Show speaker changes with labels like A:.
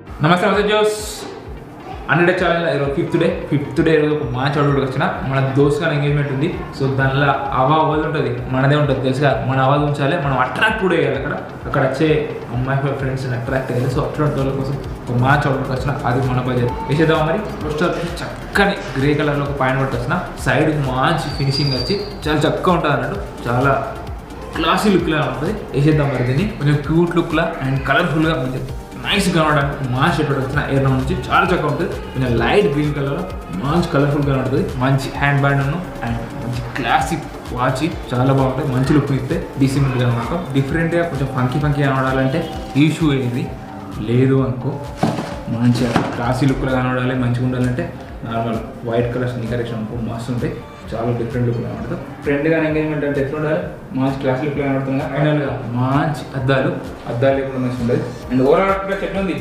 A: నమస్తే నమస్తే Jose 100 channel ఈరోజు ఫిఫ్త్ డే ఈరోజు ఒక మ్యాచ్ ఆడుకోవడానికి వచ్చిన మన దోస్త్ గారి ఎంగేజ్మెంట్ ఉంది. సో దానిలో అవాజ్ ఉంటుంది, మనదే ఉంటుంది తెలుసుగా. మన అవాజ్ ఉంచాలి, మనం అట్రాక్ట్ కూడా వేయాలి. అక్కడ వచ్చే అమ్మాయి ఫ్రెండ్స్ని అట్రాక్ట్ అయ్యాలి. సో అట్లాంటి వాళ్ళ కోసం ఒక మ్యాచ్ ఆడుకోవడానికి వచ్చిన, అది మన బడ్జెట్ వేసేద్దాం. మరి పోస్టర్ చక్కని గ్రే కలర్లో ఒక పాయింట్ పట్టి వచ్చిన, సైడ్ మంచి ఫినిషింగ్ వచ్చి చాలా చక్కగా ఉంటుంది అన్నట్టు, చాలా క్లాసీ లుక్లా ఉంటుంది. వేసేద్దాం మరి దీన్ని కొంచెం క్యూట్ లుక్లా అండ్ కలర్ఫుల్గా కొంచెం నైస్గా కనడానికి మంచి షర్ట్ వచ్చిన ఎయిర్ నుంచి చాలా చక్కగా ఉంటుంది. కొంచెం లైట్ గ్రీన్ కలర్లో మంచి కలర్ఫుల్గా ఉంటుంది. మంచి హ్యాండ్ బ్యాండ్ అండ్ మంచి క్లాసిక్ వాచ్ చాలా బాగుంటుంది. మంచి లుక్ ఇస్తే డీసెంట్గా అనమాట. డిఫరెంట్గా కొంచెం ఫంకీ కనబడాలంటే ఈ షూ ఏది లేదు అనుకో, మంచిగా క్లాసీ లుక్లో కనబడాలి, మంచిగా ఉండాలంటే నార్మల్ వైట్ కలర్ స్నీకర్ వేసిన అనుకో మస్తు ఉంటాయి. చాలా డిఫరెంట్ లుక్ కనబడుతుంది. ఫ్రెండ్గా ఎంగేజ్మెంట్ అంటే ఎట్లా ఉండాలి, మంచి క్లాస్ లుక్ కనబడుతుంది. ఫైనల్గా మంచి అద్దాలు లేకుండా మంచి ఉంటుంది. అండ్ ఓవరాల్ చెట్లు ఉంది.